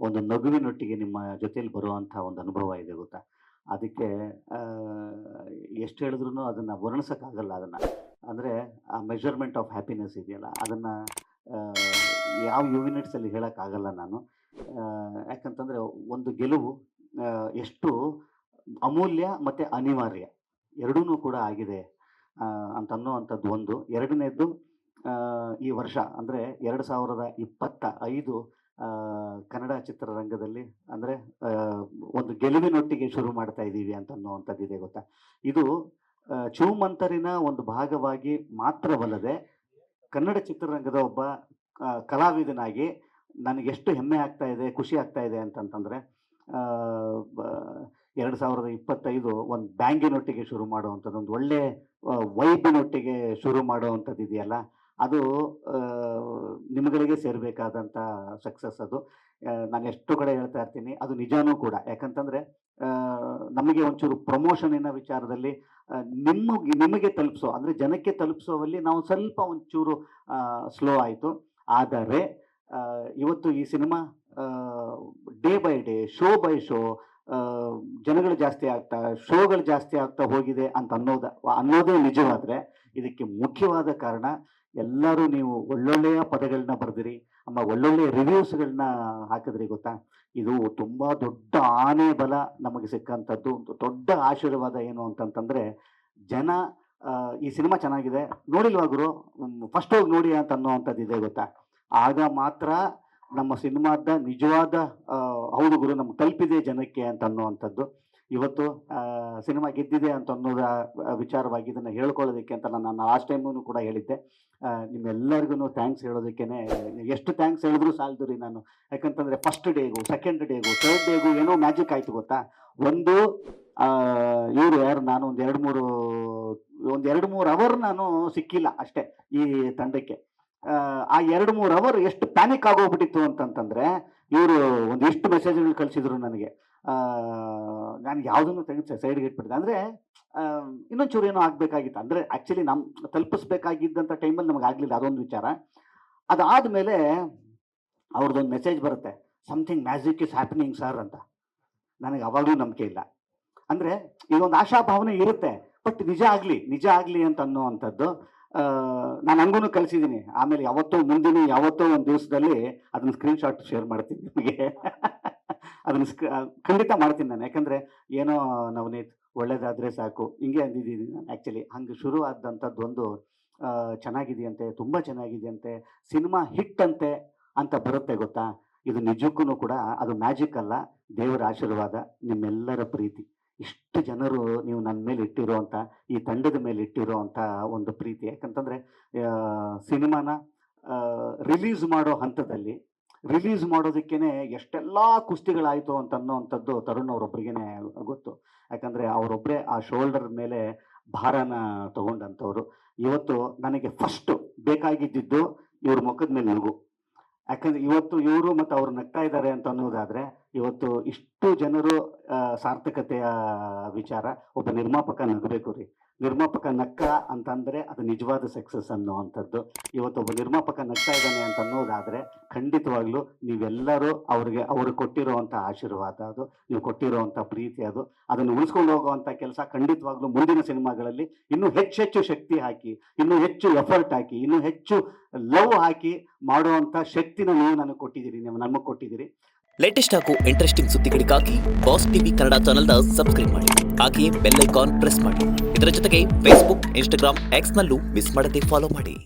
ಒಂದು ನಗುವಿನೊಟ್ಟಿಗೆ ನಿಮ್ಮ ಜೊತೆಯಲ್ಲಿ ಬರುವಂಥ ಒಂದು ಅನುಭವ ಇದೆ ಗೊತ್ತಾ? ಅದಕ್ಕೆ ಆ, ಎಷ್ಟು ಹೇಳಿದ್ರೂ ಅದನ್ನು ವರ್ಣಿಸೋಕ್ಕಾಗಲ್ಲ ಅದನ್ನು. ಅಂದರೆ ಆ ಮೆಷರ್ಮೆಂಟ್ ಆಫ್ ಹ್ಯಾಪಿನೆಸ್ ಇದೆಯಲ್ಲ ಅದನ್ನು ಯಾವ ಯೂನಿಟ್ಸಲ್ಲಿ ಹೇಳೋಕ್ಕಾಗಲ್ಲ ನಾನು. ಯಾಕಂತಂದರೆ ಒಂದು ಗೆಲುವು ಆ, ಎಷ್ಟು ಅಮೂಲ್ಯ ಮತ್ತು ಅನಿವಾರ್ಯ ಎರಡೂ ಕೂಡ ಆಗಿದೆ ಅಂತ ಅನ್ನೋವಂಥದ್ದು ಒಂದು. ಎರಡನೇದ್ದು ಈ ವರ್ಷ ಅಂದರೆ 2025 ಕನ್ನಡ ಚಿತ್ರರಂಗದಲ್ಲಿ ಅಂದರೆ ಒಂದು ಗೆಲುವಿನೊಟ್ಟಿಗೆ ಶುರು ಮಾಡ್ತಾ ಇದ್ದೀವಿ ಅಂತ ಅನ್ನುವಂಥದ್ದಿದೆ ಗೊತ್ತಾ. ಇದು ಚೂಮಂತರಿನ ಒಂದು ಭಾಗವಾಗಿ ಮಾತ್ರವಲ್ಲದೆ ಕನ್ನಡ ಚಿತ್ರರಂಗದ ಒಬ್ಬ ಕಲಾವಿದನಾಗಿ ನನಗೆಷ್ಟು ಹೆಮ್ಮೆ ಆಗ್ತಾ ಇದೆ, ಖುಷಿ ಆಗ್ತಾ ಇದೆ ಅಂತಂತಂದರೆ 2025 ಒಂದು ಬ್ಯಾಂಗಿನೊಟ್ಟಿಗೆ ಶುರು ಮಾಡುವಂಥದ್ದು, ಒಂದು ಒಳ್ಳೆ ವೈಬಿನೊಟ್ಟಿಗೆ ಶುರು ಮಾಡುವಂಥದ್ದು ಇದೆಯಲ್ಲ, ಅದು ನಿಮ್ಗಳಿಗೆ ಸೇರಬೇಕಾದಂಥ ಸಕ್ಸಸ್ ಅದು. ನಾನು ಎಷ್ಟು ಕಡೆ ಹೇಳ್ತಾ ಇರ್ತೀನಿ, ಅದು ನಿಜಾನೂ ಕೂಡ. ಯಾಕಂತಂದರೆ ನಮಗೆ ಒಂಚೂರು ಪ್ರಮೋಷನಿನ ವಿಚಾರದಲ್ಲಿ ನಿಮಗೆ ತಲುಪಿಸೋ ಅಂದರೆ ಜನಕ್ಕೆ ತಲುಪಿಸೋವಲ್ಲಿ ನಾವು ಸ್ವಲ್ಪ ಒಂಚೂರು ಸ್ಲೋ ಆಯಿತು. ಆದರೆ ಇವತ್ತು ಈ cinema day by day, show by show ಜನಗಳು ಜಾಸ್ತಿ ಆಗ್ತಾ, ಶೋಗಳು ಜಾಸ್ತಿ ಆಗ್ತಾ ಹೋಗಿದೆ ಅಂತ ಅನ್ನೋದೇ ನಿಜವಾದರೆ ಇದಕ್ಕೆ ಮುಖ್ಯವಾದ ಕಾರಣ ಎಲ್ಲರೂ ನೀವು ಒಳ್ಳೊಳ್ಳೆಯ ಪದಗಳನ್ನ ಬರೆದಿರಿ, ಒಳ್ಳೊಳ್ಳೆಯ ರಿವ್ಯೂಸ್ಗಳನ್ನ ಹಾಕಿದ್ರಿ ಗೊತ್ತಾ. ಇದು ತುಂಬ ದೊಡ್ಡ ಆನೆ ಬಲ ನಮಗೆ ಸಿಕ್ಕಂಥದ್ದು, ದೊಡ್ಡ ಆಶೀರ್ವಾದ. ಏನು ಅಂತಂತಂದರೆ ಜನ ಈ ಸಿನಿಮಾ ಚೆನ್ನಾಗಿದೆ, ನೋಡಿಲ್ವಾ ಗುರು, ಫಸ್ಟ್ ಹೋಗಿ ನೋಡಿ ಅಂತ ಅನ್ನೋವಂಥದ್ದು ಇದೆ ಗೊತ್ತಾ. ಆಗ ಮಾತ್ರ ನಮ್ಮ ಸಿನಿಮಾದ ನಿಜವಾದ ಹೌದು ಗುರು ನಮ್ಗೆ ತಲುಪಿದೆ ಜನಕ್ಕೆ ಅಂತ ಅನ್ನುವಂಥದ್ದು. ಇವತ್ತು ಸಿನಿಮಾ ಗೆದ್ದಿದೆ ಅಂತ ಅನ್ನೋದ ವಿಚಾರವಾಗಿ ಇದನ್ನು ಹೇಳ್ಕೊಳ್ಳೋದಕ್ಕೆ ಅಂತ ನಾನು ಲಾಸ್ಟ್ ಟೈಮೂ ಕೂಡ ಹೇಳಿದ್ದೆ. ನಿಮ್ಮೆಲ್ಲರಿಗೂ ಥ್ಯಾಂಕ್ಸ್ ಹೇಳೋದಕ್ಕೇ ಎಷ್ಟು ಥ್ಯಾಂಕ್ಸ್ ಹೇಳಿದ್ರು ಸಾಲದು ರೀ ನಾನು. ಯಾಕಂತಂದರೆ ಫಸ್ಟ್ ಡೇಗೂ, ಸೆಕೆಂಡ್ ಡೇಗೂ, ಥರ್ಡ್ ಡೇಗೂ ಏನೋ ಮ್ಯಾಜಿಕ್ ಆಯಿತು ಗೊತ್ತಾ. ಒಂದು ಇವರು ಯಾರು, ನಾನು ಒಂದು ಎರಡು ಮೂರು ಅವರ್ ನಾನು ಸಿಕ್ಕಿಲ್ಲ ಅಷ್ಟೇ ಈ ತಂಡಕ್ಕೆ. ಆ 2-3 ಅವರ್ ಎಷ್ಟು ಪ್ಯಾನಿಕ್ ಆಗೋಗ್ಬಿಟ್ಟಿತ್ತು ಅಂತಂತಂದರೆ, ಇವರು ಒಂದಿಷ್ಟು ಮೆಸೇಜ್ಗಳು ಕಳಿಸಿದ್ರು ನನಗೆ. ನಾನು ಯಾವುದನ್ನು ತೆಗೆದು ಸೈಡ್ಗೆ ಇಟ್ಬಿಟ್ಟಿದೆ. ಅಂದರೆ ಇನ್ನೊಂಚೂರು ಏನೋ ಆಗಬೇಕಾಗಿತ್ತು, ಅಂದರೆ ಆ್ಯಕ್ಚುಲಿ ನಮ್ಮ ತಲುಪಿಸ್ಬೇಕಾಗಿದ್ದಂಥ ಟೈಮಲ್ಲಿ ನಮಗೆ ಆಗಲಿಲ್ಲ, ಅದೊಂದು ವಿಚಾರ. ಅದಾದಮೇಲೆ ಅವ್ರದ್ದೊಂದು ಮೆಸೇಜ್ ಬರುತ್ತೆ, something magic is happening sir ಅಂತ. ನನಗೆ ಅವಾಗಲೂ ನಂಬಿಕೆ ಇಲ್ಲ. ಅಂದರೆ ಇದೊಂದು ಆಶಾಭಾವನೆ ಇರುತ್ತೆ, ಬಟ್ ನಿಜ ಆಗಲಿ ಅಂತ ಅನ್ನೋವಂಥದ್ದು. ನಾನು ಹಂಗೂ ಕಳಿಸಿದ್ದೀನಿ. ಆಮೇಲೆ ಯಾವತ್ತೋ ಒಂದು ದಿವಸದಲ್ಲಿ ಅದನ್ನು ಸ್ಕ್ರೀನ್ಶಾಟ್ ಶೇರ್ ಮಾಡ್ತೀನಿ ನಿಮಗೆ. ಅದನ್ನು ಖಂಡಿತ ಮಾಡ್ತೀನಿ ನಾನು. ಯಾಕಂದರೆ ಏನೋ ನವನೀತ್ ಒಳ್ಳೇದಾದರೆ ಸಾಕು ಹಿಂಗೆ ಅಂದಿದ್ದೀನಿ ನಾನು. ಆ್ಯಕ್ಚುಲಿ ಹಂಗೆ ಶುರು ಆದಂಥದ್ದು ಒಂದು ಚೆನ್ನಾಗಿದೆಯಂತೆ, ತುಂಬ ಚೆನ್ನಾಗಿದೆಯಂತೆ, ಸಿನಿಮಾ ಹಿಟ್ ಅಂತೆ ಅಂತ ಬರುತ್ತೆ ಗೊತ್ತಾ. ಇದು ನಿಜಕ್ಕೂ ಕೂಡ ಅದು ಮ್ಯಾಜಿಕ್ ಅಲ್ಲ, ದೇವರ ಆಶೀರ್ವಾದ, ನಿಮ್ಮೆಲ್ಲರ ಪ್ರೀತಿ. ಇಷ್ಟು ಜನರು ನೀವು ನನ್ನ ಮೇಲೆ ಇಟ್ಟಿರೋವಂಥ, ಈ ತಂಡದ ಮೇಲೆ ಇಟ್ಟಿರೋವಂಥ ಒಂದು ಪ್ರೀತಿ. ಯಾಕಂತಂದರೆ ಸಿನಿಮಾನ ರಿಲೀಸ್ ಮಾಡೋ ಹಂತದಲ್ಲಿ ರಿಲೀಸ್ ಮಾಡೋದಕ್ಕೇ ಎಷ್ಟೆಲ್ಲ ಕುಸ್ತಿಗಳಾಯಿತು ಅಂತ ಅನ್ನೋವಂಥದ್ದು ತರುಣ್ ಅವರೊಬ್ಬರಿಗೇ ಗೊತ್ತು. ಯಾಕಂದರೆ ಅವರೊಬ್ಬರೇ ಆ ಶೋಲ್ಡರ್ ಮೇಲೆ ಭಾರನ ತಗೊಂಡಂಥವ್ರು. ಇವತ್ತು ನನಗೆ ಫಸ್ಟು ಬೇಕಾಗಿದ್ದು ಇವ್ರ ಮುಖದ ಮೇಲೆ ನಗು. ಯಾಕಂದರೆ ಇವತ್ತು ಇವರು ಮತ್ತು ಅವ್ರು ನಗ್ತಾ ಇದ್ದಾರೆ ಅಂತ ಅನ್ನೋದಾದರೆ ಇವತ್ತು ಇಷ್ಟು ಜನರು ಸಾರ್ಥಕತೆಯ ವಿಚಾರ. ಒಬ್ಬ ನಿರ್ಮಾಪಕ ನಗಬೇಕು ರೀ. ನಿರ್ಮಾಪಕ ನಕ್ಕ ಅಂತಂದರೆ ಅದು ನಿಜವಾದ ಸಕ್ಸಸ್ ಅನ್ನೋವಂಥದ್ದು. ಇವತ್ತೊಬ್ಬ ನಿರ್ಮಾಪಕ ನಗ್ತಾ ಇದ್ದಾನೆ ಅಂತ ಅನ್ನೋದಾದರೆ ಖಂಡಿತವಾಗ್ಲೂ ನೀವೆಲ್ಲರೂ ಅವ್ರಿಗೆ ಕೊಟ್ಟಿರೋವಂಥ ಆಶೀರ್ವಾದ ಅದು, ನೀವು ಕೊಟ್ಟಿರೋವಂಥ ಪ್ರೀತಿ ಅದು. ಅದನ್ನು ಉಳಿಸ್ಕೊಂಡು ಹೋಗುವಂಥ ಕೆಲಸ ಖಂಡಿತವಾಗ್ಲೂ ಮುಂದಿನ ಸಿನಿಮಾಗಳಲ್ಲಿ ಇನ್ನೂ ಹೆಚ್ಚೆಚ್ಚು ಶಕ್ತಿ ಹಾಕಿ, ಇನ್ನೂ ಹೆಚ್ಚು ಎಫರ್ಟ್ ಹಾಕಿ, ಇನ್ನೂ ಹೆಚ್ಚು ಲವ್ ಹಾಕಿ ಮಾಡುವಂಥ ಶಕ್ತಿನ ನೀವು ನನಗೆ ಕೊಟ್ಟಿದ್ದೀರಿ, ನೀವು ನಮಗೆ ಕೊಟ್ಟಿದ್ದೀರಿ. ಲೇಟೆಸ್ಟ್ ಹಾಗೂ ಇಂಟ್ರೆಸ್ಟಿಂಗ್ ಸುದ್ದಿಗಳಿಗಾಗಿ ಬಾಸ್ ಟಿವಿ ಕನ್ನಡ ಚಾನೆಲ್ನ ಸಬ್ಸ್ಕ್ರೈಬ್ ಮಾಡಿ, ಹಾಗೆಯೇ ಬೆಲ್ ಐಕಾನ್ ಪ್ರೆಸ್ ಮಾಡಿ. ಇದರ ಜೊತೆಗೆ ಫೇಸ್ಬುಕ್, ಇನ್ಸ್ಟಾಗ್ರಾಮ್, ಎಕ್ಸ್ನಲ್ಲೂ ಮಿಸ್ ಮಾಡದೆ ಫಾಲೋ ಮಾಡಿ.